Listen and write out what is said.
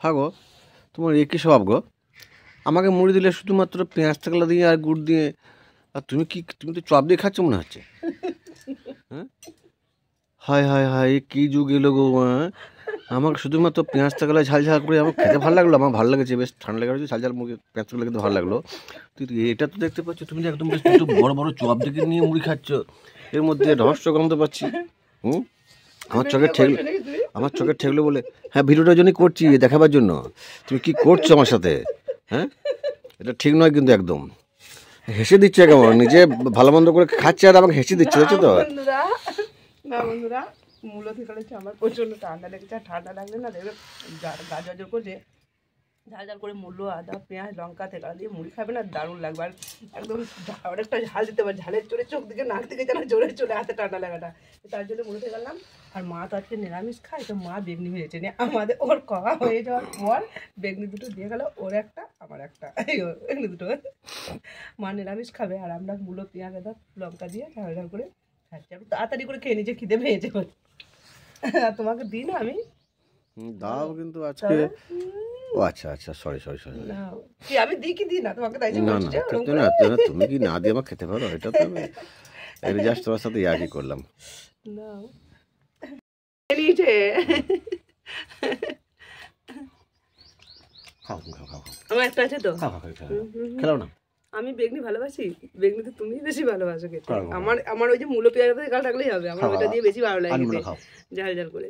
হ্যাঁ গো, তোমার একই স্বভাব গো। আমাকে মুড়ি দিলে শুধুমাত্র পেঁয়াজ টাকলা দিয়ে আর গুড় দিয়ে, আর তুমি তো চপ দিয়ে খাচ্ছ মনে হচ্ছে। হ্যাঁ, হায় হায় হায়, এ কি যুগ এলো গো। আমাকে শুধুমাত্র পেঁয়াজ টাকলা ঝাল ঝাল করে আমার খেতে ভালো লাগলো, আমার ভালো লেগেছে, বেশ ঠান্ডা লেগে ঝাল ঝাল মুখে পেঁয়াজ টাকলা খেতে ভালো লাগলো। তুই এটা তো দেখতে পাচ্ছ, তুমি যে একদম বেশ দুটো বড় বড় চপ দেখে নিয়ে মুড়ি খাচ্ছ, এর মধ্যে রহস্য গন্ধ পাচ্ছি। হুম, আমার চোখে ঠেকলো বলে। হ্যাঁ, ভিডিওটার জন্যই করছি, দেখাবার জন্য। তুমি কি করছো আমার সাথে? হ্যাঁ, এটা ঠিক নয় কিন্তু একদম। হেসে দিচ্ছে কেমন, নিজে ভালো মন্দ করে খাচ্ছে আর আমাকে হেসে দিচ্ছে, দেখছো তো। বন্ধুরা, মূলো থেকে আমার প্রচন্ড ঠান্ডা লেগেছে। আর ঠান্ডা লাগলে না দেখবে গা জ্বর করছে, ঝাল ঝাল করে মূলো, আদা, পেঁয়াজ, লঙ্কা থেকে দিয়ে মুড়ি খাবে না, দারুণ লাগবে। আর একদম অনেকটা ঝাল দিতে পারে, ঝালের চড়ে চোখ দিকে নাক থেকে যেন জোরে চলে হাতে ঠান্ডা লাগাটা। তার জন্য মুড়ি থেকে গেলাম। আর মা তো আজকে নিরামিষ খায়, তো মা বেগনি ভেজেছে নিয়ে আমাদের, ওর খাওয়া হয়ে যাওয়ার পর বেগনি দুটো দিয়ে গেল, ওর একটা আমার একটা, বেগনি দুটো। মা নিরামিষ খাবে আর আমরা মূলো, পেঁয়াজ, আদা, লঙ্কা দিয়ে ঝাল ঝাল করে খাচ্ছি। একটু তাড়াতাড়ি করে খেয়ে নিজে খিদে পেয়েছে। আর তোমাকে দিই না আমি? দাও কিন্তু আজকে। ও আচ্ছা আচ্ছা, সরি সরি সরি। কি আমি দিই কি দিই না তোমাকে? তাই না না, তুমি কি না দিয়ে আমাকে খেতে পারো? এটা তো আমি জাস্ট তোমার সাথে ইয়ার্কি করলাম। না নিচে খাও খাও খাও, আমার একটা আছে তো, খেলাও না। আমি বেগনি ভালোবাসি, বেগনি তো তুমি বেশি ভালোবাসো খেতে। আমার ওই যে মূলো পেঁয়াজ গাল থাকলেই হবে, আমার ওইটা দিয়ে বেশি ভালো লাগে ঝাল ঝাল করে।